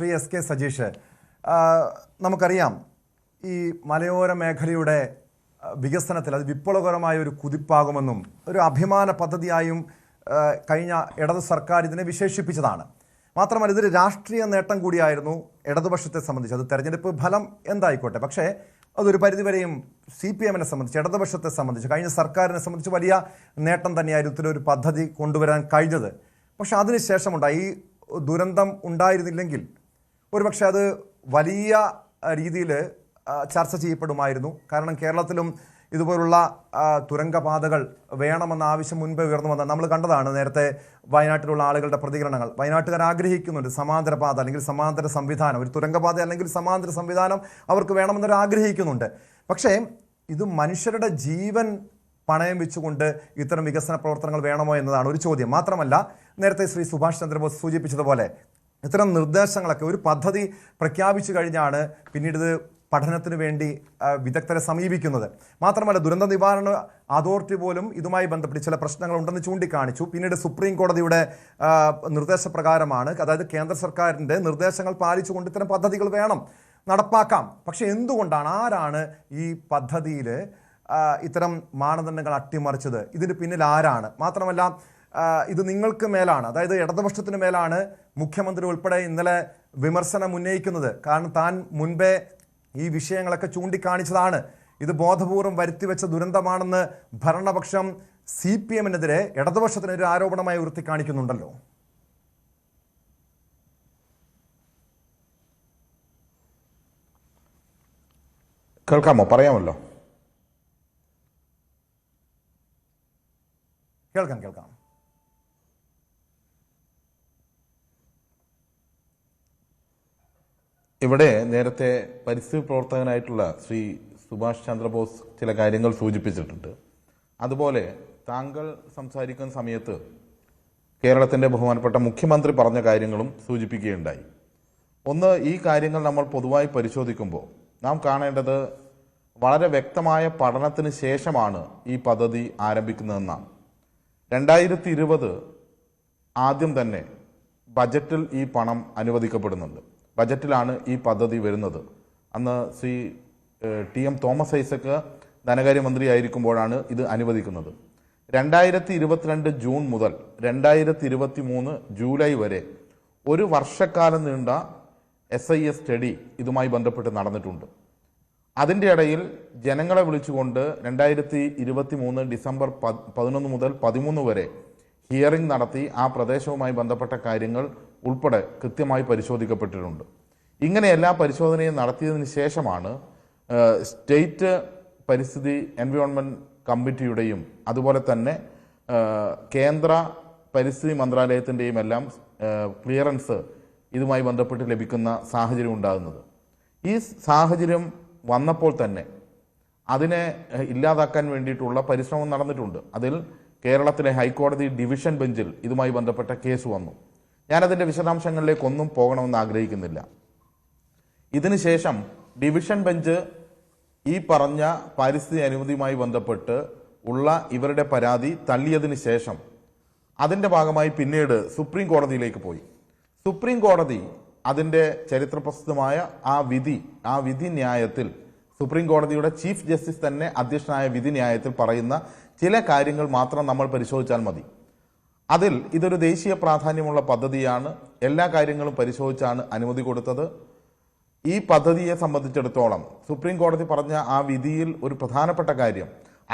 Shri S K Sajeesh, നമുക്കറിയാം ഈ മലയോര മേഖലയുടെ വികസനത്തിൽ അത് വിപ്ലവകരമായ ഒരു കുതിപ്പാകുമെന്നും ഒരു അഭിമാന പദ്ധതിയായും കഴിഞ്ഞ ഇടതു സർക്കാർ ഇതിനെ വിശേഷിപ്പിച്ചതാണ്. മാത്രമല്ല ഇതൊരു രാഷ്ട്രീയ നേട്ടം കൂടിയായിരുന്നു ഇടതുപക്ഷത്തെ സംബന്ധിച്ച്. അത് തെരഞ്ഞെടുപ്പ് ഫലം എന്തായിക്കോട്ടെ, പക്ഷേ അതൊരു പരിധിവരെയും CPM-നെ സംബന്ധിച്ച്, ഇടതുപക്ഷത്തെ സംബന്ധിച്ച്, കഴിഞ്ഞ സർക്കാരിനെ സംബന്ധിച്ച് വലിയ നേട്ടം തന്നെയായിരുന്നു ഇത്തരൊരു പദ്ധതി കൊണ്ടുവരാൻ കഴിഞ്ഞത്. പക്ഷെ അതിനുശേഷമുണ്ടായി ഈ ദുരന്തം ഉണ്ടായിരുന്നില്ലെങ്കിൽ ഒരുപക്ഷെ അത് വലിയ രീതിയിൽ ചർച്ച ചെയ്യപ്പെടുമായിരുന്നു. കാരണം കേരളത്തിലും ഇതുപോലുള്ള തുരങ്കപാതകൾ വേണമെന്ന ആവശ്യം മുൻപേ ഉയർന്നു വന്നത് നമ്മൾ കണ്ടതാണ്. നേരത്തെ വയനാട്ടിലുള്ള ആളുകളുടെ പ്രതികരണങ്ങൾ, വയനാട്ടുകാർ ആഗ്രഹിക്കുന്നുണ്ട് സമാന്തര പാത അല്ലെങ്കിൽ സമാന്തര സംവിധാനം, ഒരു തുരങ്കപാത അല്ലെങ്കിൽ സമാന്തര സംവിധാനം അവർക്ക് വേണമെന്നൊരു ആഗ്രഹിക്കുന്നുണ്ട്. പക്ഷേ ഇത് മനുഷ്യരുടെ ജീവൻ പണയം വെച്ചുകൊണ്ട് ഇത്തരം വികസന പ്രവർത്തനങ്ങൾ വേണമോ എന്നതാണ് ഒരു ചോദ്യം. മാത്രമല്ല നേരത്തെ ശ്രീ സുഭാഷ് ചന്ദ്രബോസ് സൂചിപ്പിച്ചതുപോലെ ഇത്തരം നിർദ്ദേശങ്ങളൊക്കെ ഒരു പദ്ധതി പ്രഖ്യാപിച്ചു കഴിഞ്ഞാണ് പിന്നീട് ഇത് പഠനത്തിന് വേണ്ടി വിദഗ്ധരെ സമീപിക്കുന്നത്. മാത്രമല്ല ദുരന്ത നിവാരണ അതോറിറ്റി പോലും ഇതുമായി ബന്ധപ്പെട്ട് ചില പ്രശ്നങ്ങൾ ഉണ്ടെന്ന് ചൂണ്ടിക്കാണിച്ചു. പിന്നീട് സുപ്രീം കോടതിയുടെ നിർദ്ദേശപ്രകാരമാണ്, അതായത് കേന്ദ്ര സർക്കാരിൻ്റെ നിർദ്ദേശങ്ങൾ പാലിച്ചുകൊണ്ട് ഇത്തരം പദ്ധതികൾ വേണം നടപ്പാക്കാം. പക്ഷെ എന്തുകൊണ്ടാണ്, ആരാണ് ഈ പദ്ധതിയിൽ ഇത്തരം മാനദണ്ഡങ്ങൾ അട്ടിമറിച്ചത്? ഇതിന് പിന്നിൽ ആരാണ്? മാത്രമല്ല ഇത് നിങ്ങൾക്ക് മേലാണ്, അതായത് ഇടതുപക്ഷത്തിന് മേലാണ് മുഖ്യമന്ത്രി ഉൾപ്പെടെ ഇന്നലെ വിമർശനം ഉന്നയിക്കുന്നത്. കാരണം താൻ മുൻപേ ഈ വിഷയങ്ങളൊക്കെ ചൂണ്ടിക്കാണിച്ചതാണ്. ഇത് ബോധപൂർവം വരുത്തിവെച്ച ദുരന്തമാണെന്ന് ഭരണപക്ഷം CPM-നെതിരെ ഇടതുപക്ഷത്തിനൊരു ആരോപണമായി ഉയർത്തി കാണിക്കുന്നുണ്ടല്ലോ. കേൾക്കാമോ? പറയാമല്ലോ. കേൾക്കാം. ഇവിടെ നേരത്തെ പരിസ്ഥിതി പ്രവർത്തകനായിട്ടുള്ള ശ്രീ സുഭാഷ് ചന്ദ്രബോസ് ചില കാര്യങ്ങൾ സൂചിപ്പിച്ചിട്ടുണ്ട്. അതുപോലെ താങ്കൾ സംസാരിക്കുന്ന സമയത്ത് കേരളത്തിൻ്റെ ബഹുമാനപ്പെട്ട മുഖ്യമന്ത്രി പറഞ്ഞ കാര്യങ്ങളും സൂചിപ്പിക്കുകയുണ്ടായി. ഒന്ന്, ഈ കാര്യങ്ങൾ നമ്മൾ പൊതുവായി പരിശോധിക്കുമ്പോൾ നാം കാണേണ്ടത് വളരെ വ്യക്തമായ പഠനത്തിന് ശേഷമാണ് ഈ പദ്ധതി ആരംഭിക്കുന്നതെന്നാണ്. 2020 ആദ്യം തന്നെ ബജറ്റിൽ ഈ പണം അനുവദിക്കപ്പെടുന്നുണ്ട്. ബജറ്റിലാണ് ഈ പദ്ധതി വരുന്നത്. അന്ന് ശ്രീ TM തോമസ് ഐസക് ധനകാര്യമന്ത്രി ആയിരിക്കുമ്പോഴാണ് ഇത് അനുവദിക്കുന്നത്. 2022 ജൂൺ മുതൽ 2023 ജൂലൈ വരെ ഒരു വർഷക്കാലം നീണ്ട SIS സ്റ്റഡി ഇതുമായി ബന്ധപ്പെട്ട് നടന്നിട്ടുണ്ട്. അതിൻ്റെ ഇടയിൽ ജനങ്ങളെ വിളിച്ചുകൊണ്ട് 2023 ഡിസംബർ 11 മുതൽ 13 വരെ ഹിയറിംഗ് നടത്തി ആ പ്രദേശവുമായി ബന്ധപ്പെട്ട കാര്യങ്ങൾ ഉൾപ്പെടെ കൃത്യമായി പരിശോധിക്കപ്പെട്ടിട്ടുണ്ട്. ഇങ്ങനെ എല്ലാ പരിശോധനയും നടത്തിയതിന് ശേഷമാണ് സ്റ്റേറ്റ് പരിസ്ഥിതി എൻവയോൺമെൻറ്റ് കമ്മിറ്റിയുടെയും അതുപോലെ തന്നെ കേന്ദ്ര പരിസ്ഥിതി മന്ത്രാലയത്തിൻ്റെയും എല്ലാം ക്ലിയറൻസ് ഇതുമായി ബന്ധപ്പെട്ട് ലഭിക്കുന്ന സാഹചര്യം ഉണ്ടാകുന്നത്. ഈ സാഹചര്യം വന്നപ്പോൾ തന്നെ അതിനെ ഇല്ലാതാക്കാൻ വേണ്ടിയിട്ടുള്ള പരിശ്രമം നടന്നിട്ടുണ്ട്. അതിൽ കേരളത്തിലെ ഹൈക്കോടതി ഡിവിഷൻ ബെഞ്ചിൽ ഇതുമായി ബന്ധപ്പെട്ട കേസ് വന്നു. ഞാനതിൻ്റെ വിശദാംശങ്ങളിലേക്കൊന്നും പോകണമെന്ന് ആഗ്രഹിക്കുന്നില്ല. ഇതിനുശേഷം ഡിവിഷൻ ബെഞ്ച് ഈ പറഞ്ഞ പാരിസ്ഥിതിക അനുമതിയുമായി ബന്ധപ്പെട്ട് ഉള്ള ഇവരുടെ പരാതി തള്ളിയതിന് ശേഷം അതിൻ്റെ ഭാഗമായി പിന്നീട് സുപ്രീം കോടതിയിലേക്ക് പോയി. സുപ്രീം കോടതി അതിൻ്റെ ചരിത്രപ്രസിദ്ധമായ ആ വിധി ന്യായത്തിൽ, സുപ്രീം കോടതിയുടെ ചീഫ് ജസ്റ്റിസ് തന്നെ അധ്യക്ഷനായ വിധി ന്യായത്തിൽ പറയുന്ന ചില കാര്യങ്ങൾ മാത്രം നമ്മൾ പരിശോധിച്ചാൽ മതി. അതിൽ ഇതൊരു ദേശീയ പ്രാധാന്യമുള്ള പദ്ധതിയാണ്, എല്ലാ കാര്യങ്ങളും പരിശോധിച്ചാണ് അനുമതി കൊടുത്തത്. ഈ പദ്ധതിയെ സംബന്ധിച്ചിടത്തോളം സുപ്രീം കോടതി പറഞ്ഞ ആ വിധിയിൽ ഒരു പ്രധാനപ്പെട്ട കാര്യം,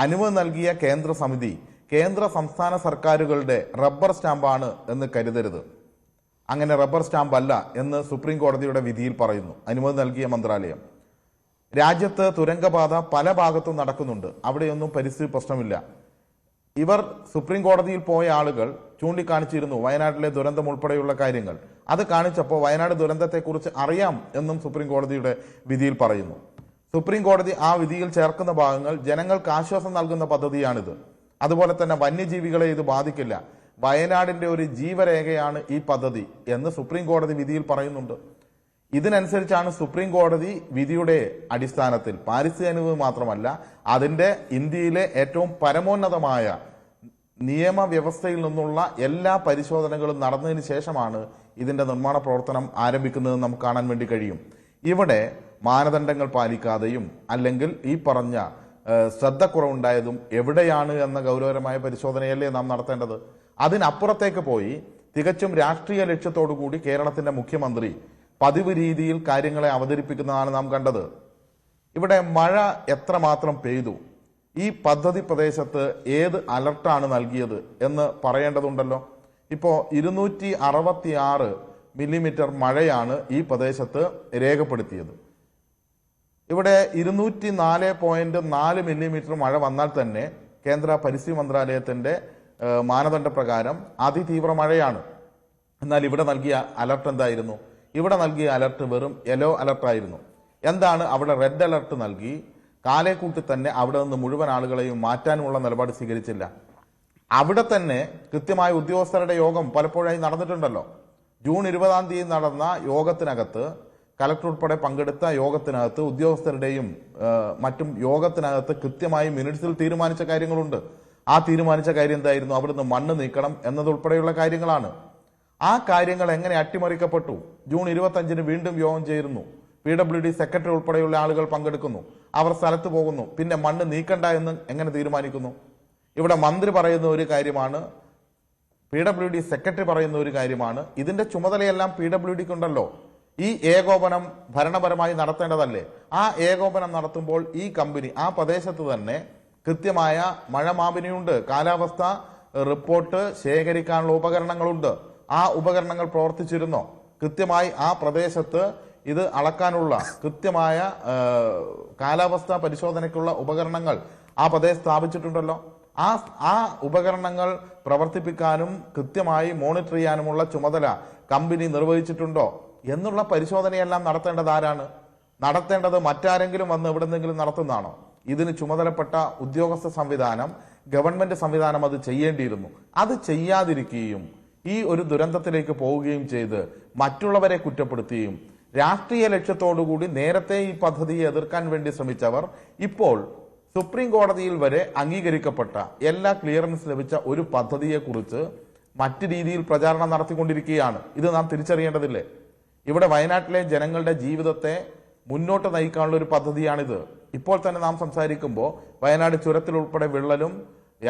അനുമതി നൽകിയ കേന്ദ്ര സമിതി കേന്ദ്ര സംസ്ഥാന സർക്കാരുകളുടെ റബ്ബർ സ്റ്റാമ്പാണ് എന്ന് കരുതരുത്. അങ്ങനെ റബ്ബർ സ്റ്റാമ്പ് അല്ല എന്ന് സുപ്രീം കോടതിയുടെ വിധിയിൽ പറയുന്നു. അനുമതി നൽകിയ മന്ത്രാലയം, രാജ്യത്ത് തുരങ്കപാത പല ഭാഗത്തും നടക്കുന്നുണ്ട്, അവിടെയൊന്നും പരിസ്ഥിതി പ്രശ്നമില്ല. ഇവർ സുപ്രീം കോടതിയിൽ പോയ ആളുകൾ ചൂണ്ടിക്കാണിച്ചിരുന്നു വയനാട്ടിലെ ദുരന്തം ഉൾപ്പെടെയുള്ള കാര്യങ്ങൾ. അത് കാണിച്ചപ്പോൾ വയനാട് ദുരന്തത്തെക്കുറിച്ച് അറിയാം എന്നും സുപ്രീം കോടതിയുടെ വിധിയിൽ പറയുന്നു. സുപ്രീം കോടതി ആ വിധിയിൽ ചേർക്കുന്ന ഭാഗങ്ങൾ ജനങ്ങൾക്ക് ആശ്വാസം നൽകുന്ന പദ്ധതിയാണിത്. അതുപോലെ തന്നെ വന്യജീവികളെ ഇത് ബാധിക്കില്ല, വയനാടിൻ്റെ ഒരു ജീവരേഖയാണ് ഈ പദ്ധതി എന്ന് സുപ്രീം കോടതി വിധിയിൽ പറയുന്നുണ്ട്. ഇതിനനുസരിച്ചാണ് സുപ്രീം കോടതി വിധിയുടെ അടിസ്ഥാനത്തിൽ പാരിസ്ഥിതിക അനുമതി മാത്രമല്ല, അതിൻ്റെ ഇന്ത്യയിലെ ഏറ്റവും പരമോന്നതമായ നിയമവ്യവസ്ഥയിൽ നിന്നുള്ള എല്ലാ പരിശോധനകളും നടന്നതിന് ശേഷമാണ് ഇതിൻ്റെ നിർമ്മാണ പ്രവർത്തനം ആരംഭിക്കുന്നത് നമുക്ക് കാണാൻ വേണ്ടി കഴിയും. ഇവിടെ മാനദണ്ഡങ്ങൾ പാലിക്കാതെയും അല്ലെങ്കിൽ ഈ പറഞ്ഞ ശ്രദ്ധക്കുറവുണ്ടായതും എവിടെയാണ് എന്ന ഗൗരവകരമായ പരിശോധനയല്ലേ നാം നടത്തേണ്ടത്. അതിനപ്പുറത്തേക്ക് പോയി തികച്ചും രാഷ്ട്രീയ ലക്ഷ്യത്തോടു കൂടി കേരളത്തിന്റെ മുഖ്യമന്ത്രി പതിവ് രീതിയിൽ കാര്യങ്ങളെ അവതരിപ്പിക്കുന്നതാണ് നാം കണ്ടത്. ഇവിടെ മഴ എത്രമാത്രം പെയ്തു, ഈ പദ്ധതി പ്രദേശത്ത് ഏത് അലർട്ടാണ് നൽകിയത് എന്ന് പറയേണ്ടതുണ്ടല്ലോ. ഇപ്പോൾ 266 മില്ലിമീറ്റർ മഴയാണ് ഈ പ്രദേശത്ത് രേഖപ്പെടുത്തിയത്. ഇവിടെ 204.4 മില്ലിമീറ്റർ മഴ വന്നാൽ തന്നെ കേന്ദ്ര പരിസ്ഥിതി മന്ത്രാലയത്തിന്റെ മാനദണ്ഡ പ്രകാരം അതിതീവ്ര മഴയാണ്. എന്നാൽ ഇവിടെ നൽകിയ അലർട്ട് എന്തായിരുന്നു? ഇവിടെ നൽകിയ അലർട്ട് വെറും യെല്ലോ അലർട്ടായിരുന്നു. എന്താണ് അവിടെ റെഡ് അലർട്ട് നൽകി കാലേക്കൂട്ടി തന്നെ അവിടെ നിന്ന് മുഴുവൻ ആളുകളെയും മാറ്റാനുമുള്ള നിലപാട് സ്വീകരിച്ചില്ല. അവിടെ തന്നെ കൃത്യമായ ഉദ്യോഗസ്ഥരുടെ യോഗം പലപ്പോഴായി നടന്നിട്ടുണ്ടല്ലോ. ജൂൺ 20-ാം തീയതി നടന്ന യോഗത്തിനകത്ത് കലക്ടർ ഉൾപ്പെടെ പങ്കെടുത്ത യോഗത്തിനകത്ത് ഉദ്യോഗസ്ഥരുടെയും മറ്റും യോഗത്തിനകത്ത് കൃത്യമായി മിനിറ്റ്സിൽ തീരുമാനിച്ച കാര്യങ്ങളുണ്ട്. ആ തീരുമാനിച്ച കാര്യം എന്തായിരുന്നു? അവിടുന്ന് മണ്ണ് നീക്കണം എന്നതുൾപ്പെടെയുള്ള കാര്യങ്ങളാണ്. ആ കാര്യങ്ങൾ എങ്ങനെ അട്ടിമറിക്കപ്പെട്ടു? ജൂൺ 25-ന് വീണ്ടും യോഗം ചേരുന്നു. PWD സെക്രട്ടറി ഉൾപ്പെടെയുള്ള ആളുകൾ പങ്കെടുക്കുന്നു. അവർ സ്ഥലത്ത് പോകുന്നു. പിന്നെ മണ്ണ് നീക്കണ്ട എന്ന് എങ്ങനെ തീരുമാനിക്കുന്നു? ഇവിടെ മന്ത്രി പറയുന്ന ഒരു കാര്യമാണ്, PWD സെക്രട്ടറി പറയുന്ന ഒരു കാര്യമാണ്. ഇതിന്റെ ചുമതലയെല്ലാം PWDക്കുണ്ടല്ലോ. ഈ ഏകോപനം ഭരണപരമായി നടത്തേണ്ടതല്ലേ? ആ ഏകോപനം നടത്തുമ്പോൾ ഈ കമ്പനി ആ പ്രദേശത്ത് തന്നെ കൃത്യമായ മഴ മാപിനിയുണ്ട്, കാലാവസ്ഥ റിപ്പോർട്ട് ശേഖരിക്കാനുള്ള ഉപകരണങ്ങളുണ്ട്. ആ ഉപകരണങ്ങൾ പ്രവർത്തിച്ചിരുന്നോ? കൃത്യമായി ആ പ്രദേശത്ത് ഇത് അളക്കാനുള്ള കൃത്യമായ കാലാവസ്ഥ പരിശോധനയ്ക്കുള്ള ഉപകരണങ്ങൾ ആ പ്രദേശത്ത് സ്ഥാപിച്ചിട്ടുണ്ടല്ലോ. ആ ഉപകരണങ്ങൾ പ്രവർത്തിപ്പിക്കാനും കൃത്യമായി മോണിറ്റർ ചെയ്യാനുമുള്ള ചുമതല കമ്പനി നിർവഹിച്ചിട്ടുണ്ടോ എന്നുള്ള പരിശോധനയെല്ലാം നടത്തേണ്ടത് ആരാണ്? നടത്തേണ്ടത് മറ്റാരെങ്കിലും വന്ന് എവിടെന്നെങ്കിലും നടത്തുന്നതാണോ? ഇതിന് ചുമതലപ്പെട്ട ഉദ്യോഗസ്ഥ സംവിധാനം, ഗവൺമെന്റ് സംവിധാനം അത് ചെയ്യേണ്ടിയിരുന്നു. അത് ചെയ്യാതിരിക്കുകയും ഈ ഒരു ദുരന്തത്തിലേക്ക് പോവുകയും ചെയ്ത് മറ്റുള്ളവരെ കുറ്റപ്പെടുത്തുകയും രാഷ്ട്രീയ ലക്ഷ്യത്തോടുകൂടി നേരത്തെ ഈ പദ്ധതിയെ എതിർക്കാൻ വേണ്ടി ശ്രമിച്ചവർ ഇപ്പോൾ സുപ്രീം കോടതിയിൽ വരെ അംഗീകരിക്കപ്പെട്ട എല്ലാ ക്ലിയറൻസ് ലഭിച്ച ഒരു പദ്ധതിയെക്കുറിച്ച് മറ്റു രീതിയിൽ പ്രചാരണം നടത്തിക്കൊണ്ടിരിക്കുകയാണ്. ഇത് നാം തിരിച്ചറിയേണ്ടതില്ലേ? ഇവിടെ വയനാട്ടിലെ ജനങ്ങളുടെ ജീവിതത്തെ മുന്നോട്ട് നയിക്കാനുള്ള ഒരു പദ്ധതിയാണിത്. ഇപ്പോൾ തന്നെ നാം സംസാരിക്കുമ്പോൾ വയനാട് ചുരത്തിൽ ഉൾപ്പെടെ വിള്ളലും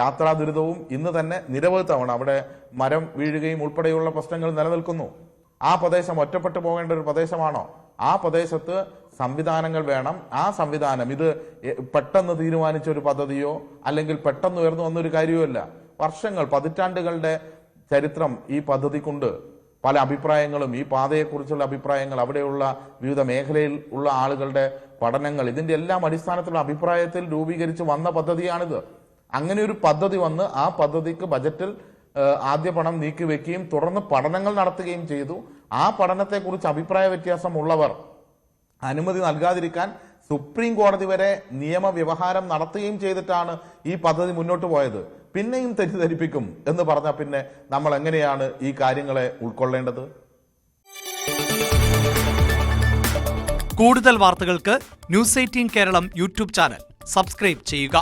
യാത്രാ ദുരിതവും ഇന്ന് തന്നെ നിരവധി തവണ അവിടെ മരം വീഴുകയും ഉൾപ്പെടെയുള്ള പ്രശ്നങ്ങൾ നിലനിൽക്കുന്നു. ആ പ്രദേശം ഒറ്റപ്പെട്ടു പോകേണ്ട ഒരു പ്രദേശമാണോ? ആ പ്രദേശത്ത് സംവിധാനങ്ങൾ വേണം. ആ സംവിധാനം ഇത് പെട്ടെന്ന് തീരുമാനിച്ച ഒരു പദ്ധതിയോ അല്ലെങ്കിൽ പെട്ടെന്ന് ഉയർന്നു വന്നൊരു കാര്യവുമല്ല. വർഷങ്ങൾ, പതിറ്റാണ്ടുകളുടെ ചരിത്രം ഈ പദ്ധതിക്കുണ്ട്. പല അഭിപ്രായങ്ങളും, ഈ പാതയെക്കുറിച്ചുള്ള അഭിപ്രായങ്ങൾ, അവിടെയുള്ള വിവിധ മേഖലയിൽ ഉള്ള ആളുകളുടെ പഠനങ്ങൾ, ഇതിന്റെ എല്ലാം അടിസ്ഥാനത്തിലുള്ള അഭിപ്രായത്തിൽ രൂപീകരിച്ച് വന്ന പദ്ധതിയാണിത്. അങ്ങനെ ഒരു പദ്ധതി വന്ന് ആ പദ്ധതിക്ക് ബജറ്റിൽ ആദ്യ പണം നീക്കിവെക്കുകയും തുടർന്ന് പഠനങ്ങൾ നടത്തുകയും ചെയ്തു. ആ പഠനത്തെക്കുറിച്ച് അഭിപ്രായ വ്യത്യാസമുള്ളവർ അനുമതി നൽകാതിരിക്കാൻ സുപ്രീം കോടതി വരെ നിയമവ്യവഹാരം നടത്തുകയും ചെയ്തിട്ടാണ് ഈ പദ്ധതി മുന്നോട്ട് പോയത്. പിന്നെയും തെറ്റിദ്ധരിപ്പിക്കും എന്ന് പറഞ്ഞാൽ പിന്നെ നമ്മൾ എങ്ങനെയാണ് ഈ കാര്യങ്ങളെ ഉൾക്കൊള്ളേണ്ടത്? കൂടുതൽ വാർത്തകൾക്ക് News 18 Kerala YouTube channel subscribe ചെയ്യുക.